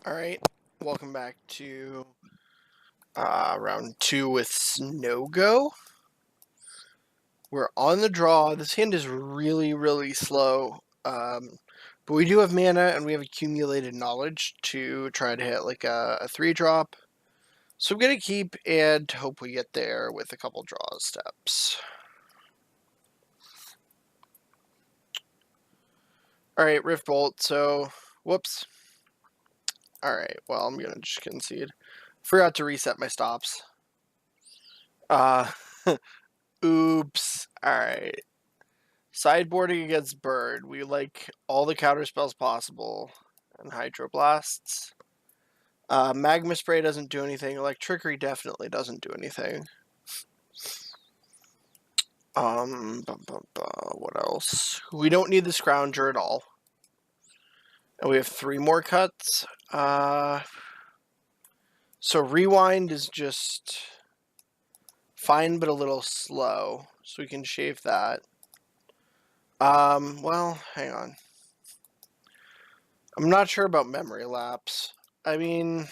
Alright, welcome back to round 2 with Snowgo. We're on the draw. This hand is really slow, but we do have mana and we have accumulated knowledge to try to hit like a 3-drop. So I'm going to keep and hope we get there with a couple draw steps. Alright, Rift Bolt, so whoops. Alright, well, I'm going to just concede. Forgot to reset my stops. Oops. Alright. Sideboarding against Bird. We like all the counter spells possible. And Hydroblasts. Magma Spray doesn't do anything. Electrickery definitely doesn't do anything. What else? We don't need the Scrounger at all. And we have 3 more cuts. So Rewind is just fine, but a little slow. So we can shave that. Well, hang on. I'm not sure about Memory Lapse. I mean,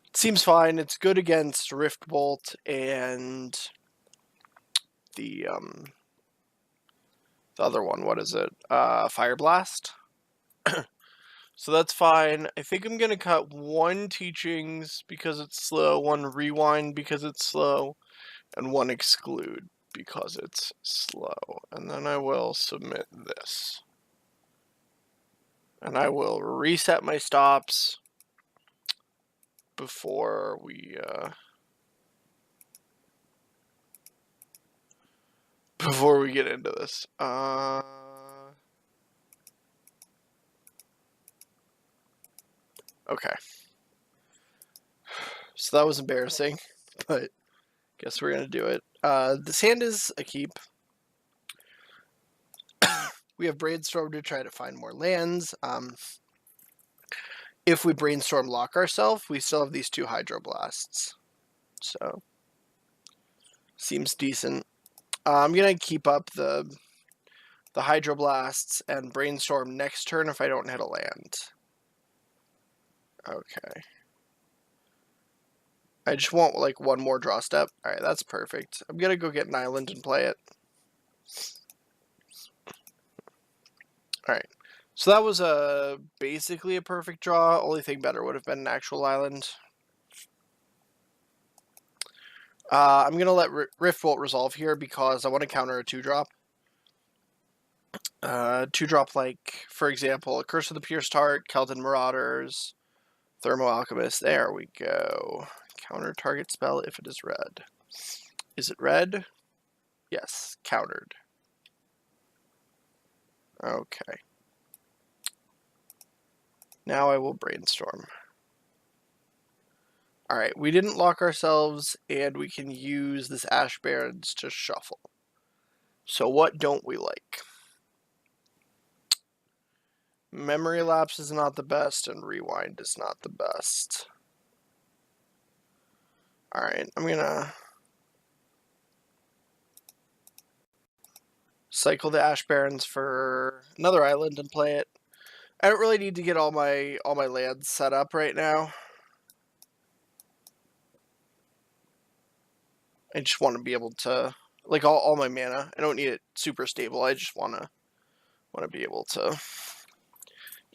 it seems fine. It's good against Rift Bolt and the other one. What is it? Fire Blast. So that's fine. I think I'm going to cut 1 Teachings because it's slow, 1 Rewind because it's slow, and 1 Exclude because it's slow. And then I will submit this. And I will reset my stops before we get into this. Okay. So that was embarrassing, but guess we're gonna do it. This hand is a keep. We have Brainstorm to try to find more lands. If we Brainstorm lock ourselves, we still have these 2 Hydroblasts. So, seems decent. I'm gonna keep up the Hydroblasts and Brainstorm next turn if I don't hit a land. Okay. I just want like 1 more draw step. Alright, that's perfect. I'm gonna go get an island and play it. Alright. So that was basically a perfect draw. Only thing better would have been an actual island. I'm going to let Rift Bolt resolve here because I want to counter a 2-drop. 2-drop like, for example, Curse of the Pierced Heart, Keldon Marauders, Thermo Alchemist. There we go. Counter target spell if it is red. Is it red? Yes, countered. Okay. Now I will Brainstorm. Alright, we didn't lock ourselves, and we can use this Ash Barrens to shuffle. So what don't we like? Memory Lapse is not the best, and Rewind is not the best. Alright, I'm gonna cycle the Ash Barrens for another island and play it. I don't really need to get all my lands set up right now. I just want to be able to, like, all my mana. I don't need it super stable. I just want to be able to,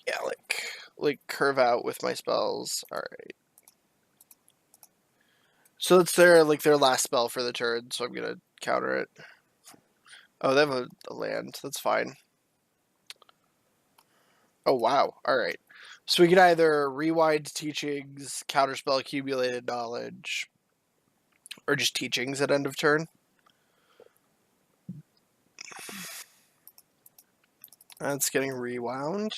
yeah, like curve out with my spells. All right. So it's their last spell for the turn. So I'm gonna counter it. Oh, they have a land. That's fine. Oh wow. All right. So we can either Rewind Teachings, Counterspell Accumulated Knowledge, or just Teachings at end of turn. That's getting rewound.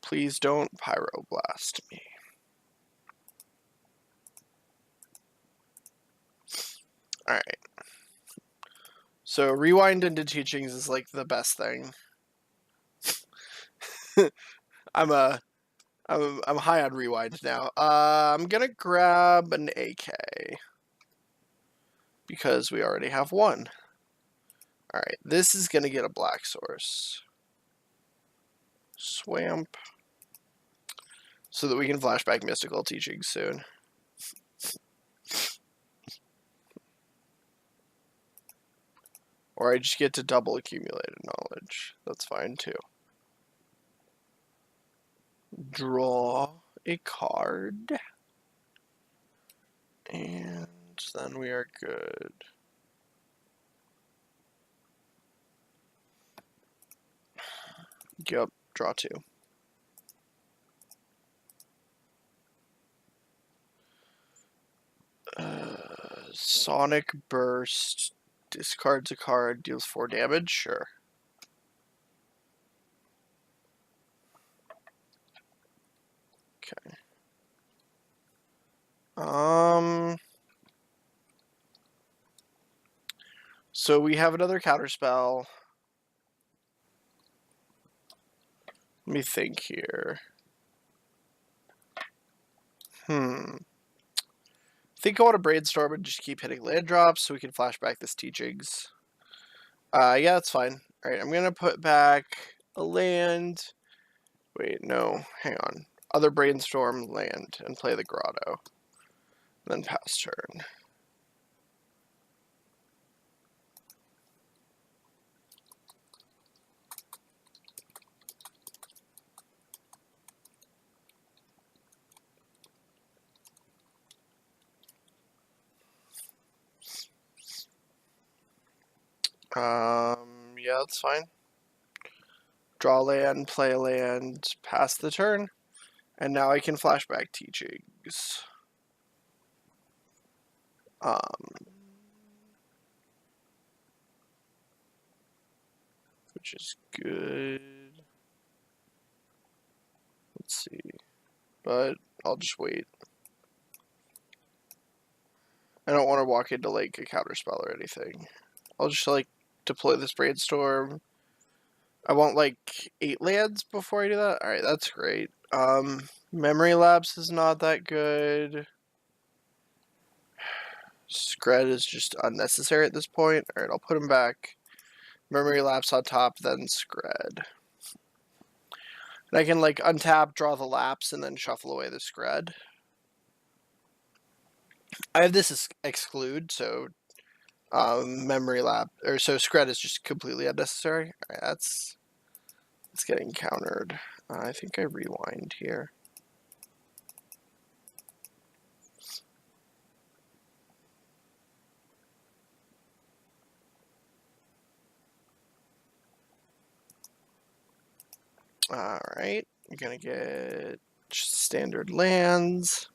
Please don't Pyroblast me. Alright. So Rewind into Teachings is like the best thing. I'm high on Rewind now. I'm gonna grab an AK. Because we already have 1. Alright, this is gonna get a Black Source. Swamp. so that we can flashback mystical teachings soon. Or I just get to double accumulated knowledge. That's fine too. Draw a card. And then we are good. Yep, draw 2. Sonic Burst. Discards a card, deals 4 damage. Sure. Okay. So we have another counterspell. Let me think here. I think I want to brainstorm and just keep hitting land drops so we can flashback this teachings. Yeah, that's fine. Alright, I'm gonna put back a land. Wait, no, hang on. Other brainstorm land and play the grotto. Then pass turn. Yeah, that's fine. Draw land, play a land, pass the turn, and now I can flashback teachings. Which is good. Let's see, but I'll just wait. I don't want to walk into like a counterspell or anything. I'll just like deploy this brainstorm. I want like 8 lands before I do that. All right, that's great. Memory lapse is not that good. Scred is just unnecessary at this point. All right, I'll put him back. Memory lapse on top, then Scred. And I can like untap, draw the lapse, and then shuffle away the Scred. I have this as exclude, so memory lapse, or so Scred is just completely unnecessary. All right, that's getting countered. I think I rewind here. Alright, you're gonna get standard lands.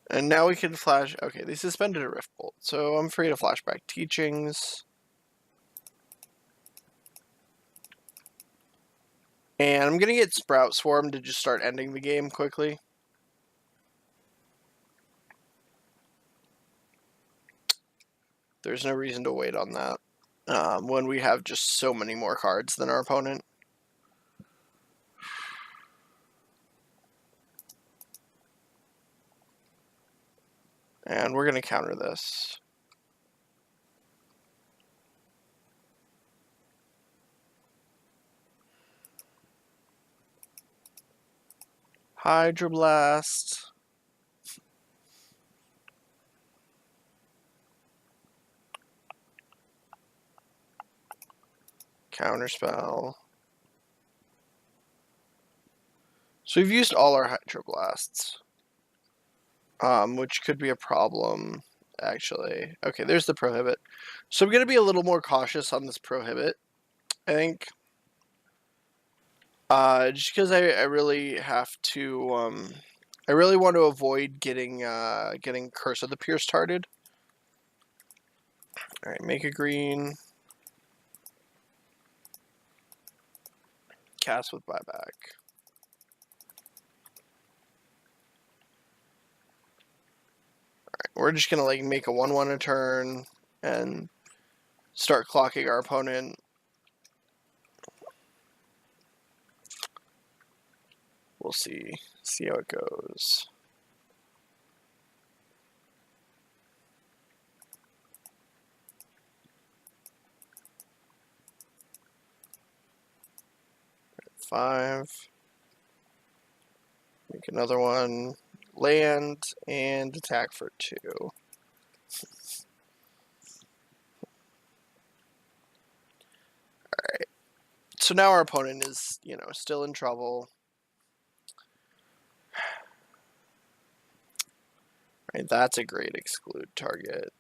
And now we can flash. Okay, they suspended a Rift Bolt, so I'm free to flashback teachings. And I'm gonna get Sprout Swarm to just start ending the game quickly. There's no reason to wait on that when we have just so many more cards than our opponent. And we're gonna counter this. Hydroblast. Counterspell. So we've used all our Hydroblasts. Which could be a problem, actually. Okay, there's the Prohibit. So I'm going to be a little more cautious on this Prohibit, I think. Just because I really have to, I really want to avoid getting Curse of the Pierce started. Alright, make a green. Cast with buyback. Alright, we're just gonna like make a 1/1 a turn and start clocking our opponent. We'll see how it goes. 5. Make another one. Land and attack for 2. Alright. So now our opponent is, still in trouble. Right, that's a great exclude target.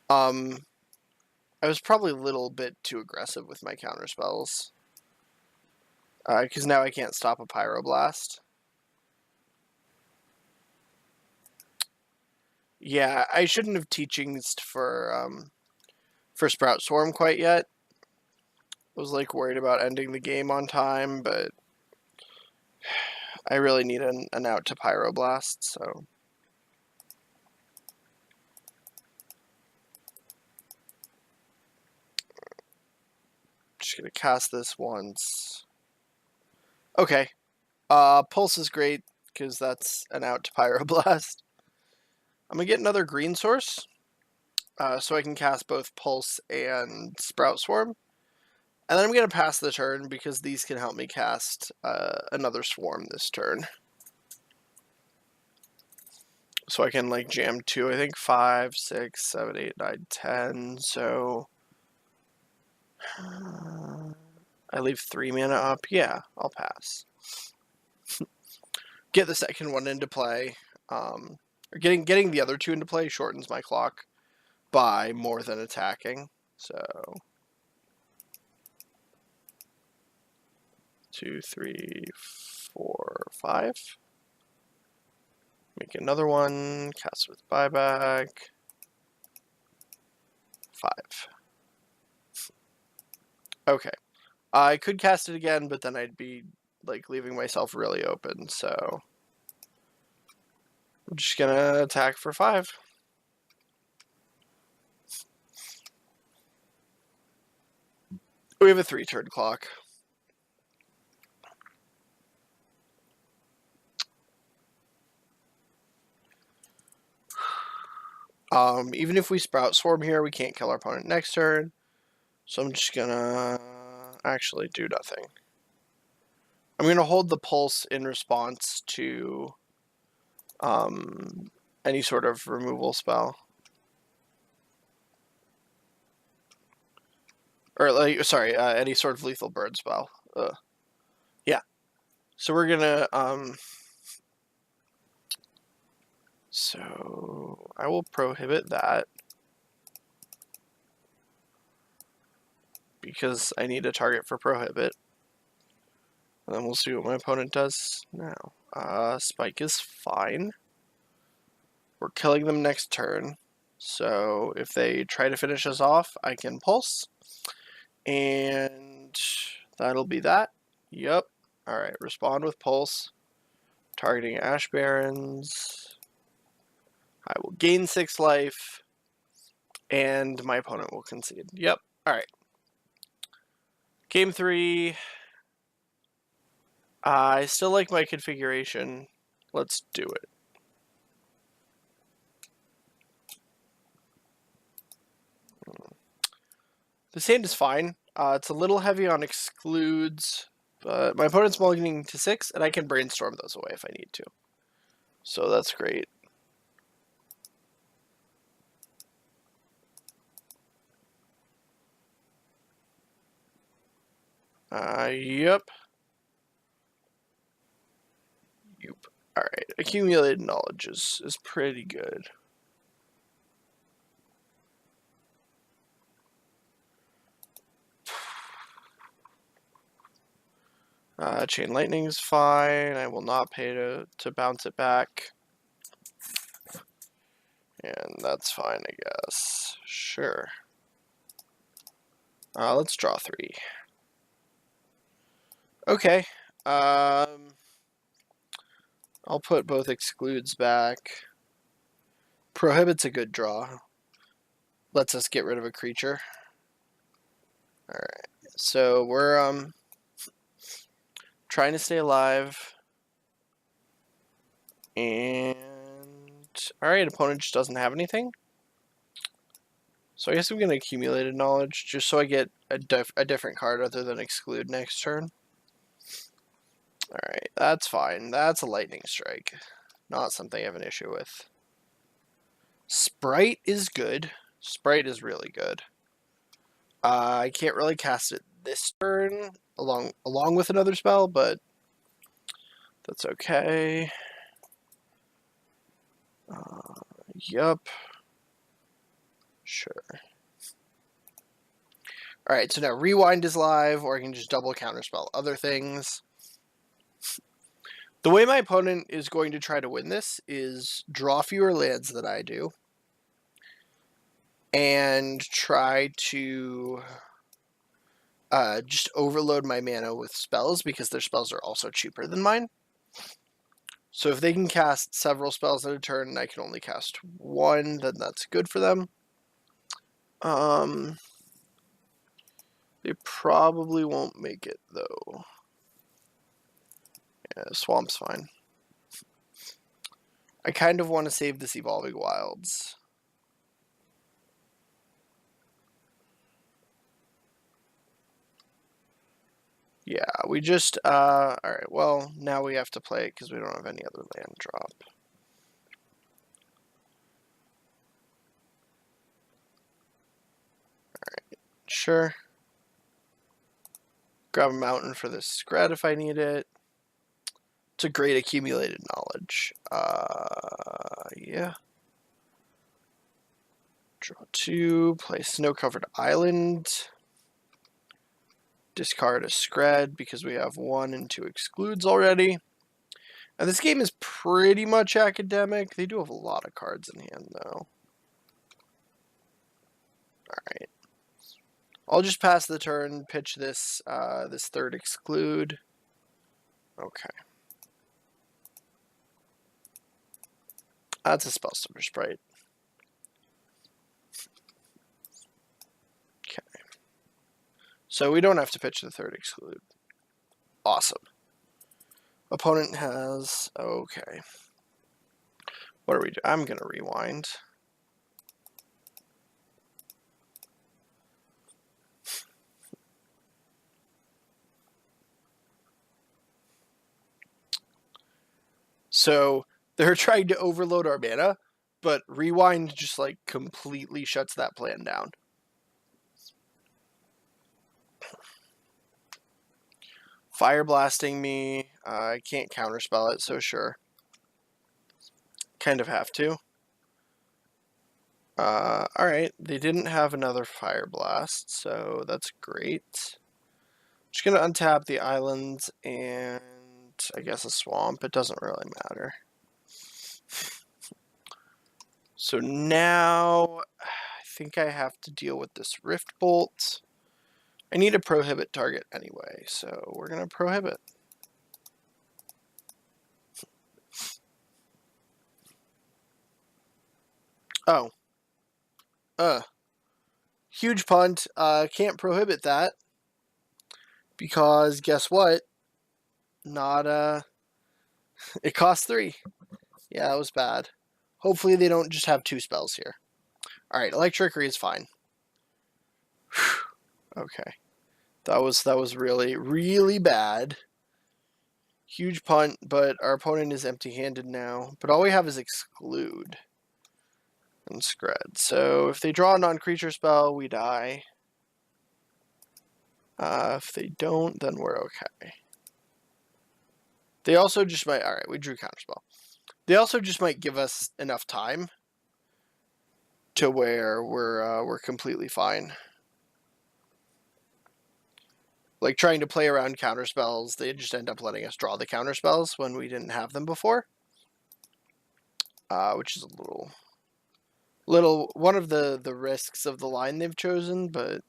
I was probably a little bit too aggressive with my counter spells. Because now I can't stop a Pyroblast. Yeah, I shouldn't have teachings for Sprout Swarm quite yet. I was like worried about ending the game on time, but I really need an out to Pyroblast, so. Just gonna cast this once. Okay. Pulse is great, because that's an out to Pyroblast. I'm gonna get another green source, so I can cast both Pulse and Sprout Swarm. And then I'm gonna pass the turn, because these can help me cast another Swarm this turn. So I can like jam 2, I think 5, 6, 7, 8, 9, 10, so I leave 3 mana up. Yeah, I'll pass. Get the second one into play. Getting the other 2 into play shortens my clock by more than attacking. So 2, 3, 4, 5. Make another one. Cast with buyback. 5. Okay. I could cast it again, but then I'd be like leaving myself really open, so I'm just gonna attack for 5. We have a 3-turn clock. Even if we Sprout Swarm here, we can't kill our opponent next turn. So I'm just gonna actually do nothing. I'm gonna hold the Pulse in response to any sort of removal spell. Or like, sorry, any sort of lethal bird spell. Yeah. So we're gonna so I will prohibit that, because I need a target for prohibit. And then we'll see what my opponent does now. Spike is fine. We're killing them next turn. So if they try to finish us off, I can pulse. And that'll be that. Yep. Alright, respond with pulse. Targeting Ash Barrens. I will gain 6 life. And my opponent will concede. Yep. Alright. Game 3. I still like my configuration. Let's do it. This hand is fine. It's a little heavy on excludes, but my opponent's mulliganing to 6, and I can brainstorm those away if I need to. So that's great. Yep. Alright, accumulated knowledge is pretty good. Chain Lightning is fine. I will not pay to bounce it back. And that's fine, I guess. Sure. Let's draw 3. Okay. I'll put both excludes back. Prohibit's a good draw. Lets us get rid of a creature. Alright. So we're trying to stay alive. And alright, opponent just doesn't have anything. So I guess I'm going to accumulated knowledge just so I get a different card other than exclude next turn. Alright, that's fine. That's a lightning strike. Not something I have an issue with. Sprite is good. Sprite is really good. I can't really cast it this turn along with another spell, but that's okay. Yup. Sure. Alright, so now Rewind is live, or I can just double counterspell other things. The way my opponent is going to try to win this is draw fewer lands than I do, and try to just overload my mana with spells, because their spells are also cheaper than mine. So if they can cast several spells at a turn and I can only cast one, then that's good for them. They probably won't make it, though. Yeah, Swamp's fine. I kind of want to save this Evolving Wilds. Yeah, we just, alright, well, now we have to play it because we don't have any other land drop. Alright, sure. Grab a mountain for this Scred if I need it. It's a great accumulated knowledge. Yeah. Draw 2, play Snow-Covered Island. Discard a Scred because we have 1 and 2 excludes already. Now this game is pretty much academic. They do have a lot of cards in hand, though. Alright. I'll just pass the turn, pitch this this third exclude. Okay. That's a Spellstopper Sprite. Okay. So we don't have to pitch the third exclude. Awesome. Opponent has... Okay. What are we doing? I'm going to rewind. So they're trying to overload our mana, but Rewind just like completely shuts that plan down. Fire blasting me. I can't counterspell it, so sure. Kind of have to. Alright, they didn't have another Fire Blast, so that's great. Just gonna untap the island and I guess a swamp. It doesn't really matter. So now I think I have to deal with this Rift Bolt. I need a prohibit target anyway, so we're gonna prohibit. Oh. Huge punt. Can't prohibit that. Because guess what? Not, it costs 3. Yeah, that was bad. Hopefully they don't just have 2 spells here. Alright, Electrickery is fine. Okay. That was really, really bad. Huge punt, but our opponent is empty-handed now. But all we have is Exclude and Scred. So if they draw a non-creature spell, we die. If they don't, then we're okay. They also just might... Alright, we drew Counterspell. They also just might give us enough time to where we're completely fine. Like trying to play around counterspells, they just end up letting us draw the counterspells when we didn't have them before. Which is a little one of the risks of the line they've chosen, but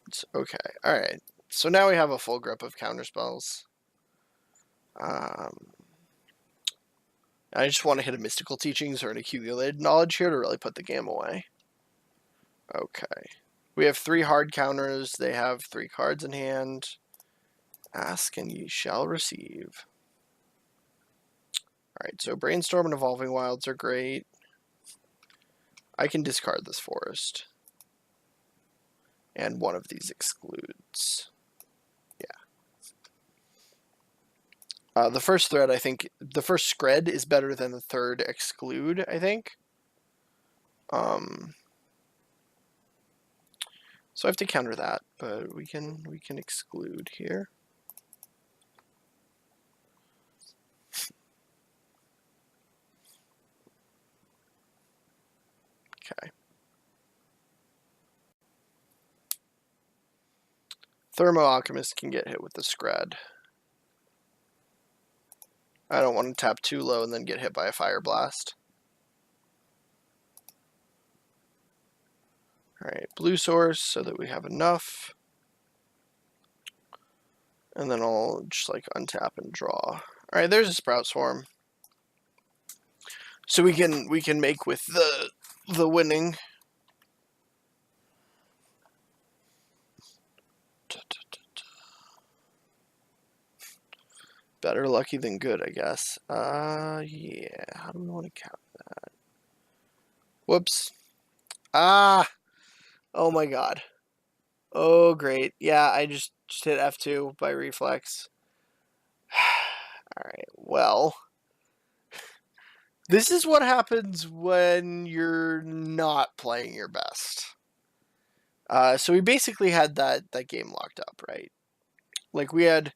it's okay. Alright, so now we have a full grip of counterspells. I just want to hit a Mystical Teachings or an Accumulated Knowledge here to really put the game away. Okay. We have 3 hard counters. They have 3 cards in hand. Ask and ye shall receive. Alright, so Brainstorm and Evolving Wilds are great. I can discard this forest. And one of these excludes. Yeah. The first threat, I think, the first scred is better than the third exclude, I think. So I have to counter that, but we can exclude here. Okay. Thermo Alchemist can get hit with the scred. I don't want to tap too low and then get hit by a Fire Blast. Alright, blue source so that we have enough. And then I'll just like untap and draw. Alright, there's a Sprout Swarm. So we can make with the winning. Better lucky than good, I guess. Yeah, how do we want to count that? Whoops. Ah! Oh my god. Oh, great. Yeah, I just hit F2 by reflex. Alright, well. This is what happens when you're not playing your best. So we basically had that game locked up, right? Like, we had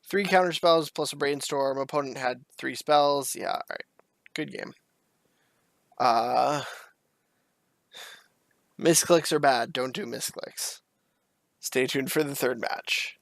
3 counter spells plus a Brainstorm. Opponent had 3 spells. Yeah, alright. Good game. Misclicks are bad. Don't do misclicks. Stay tuned for the third match.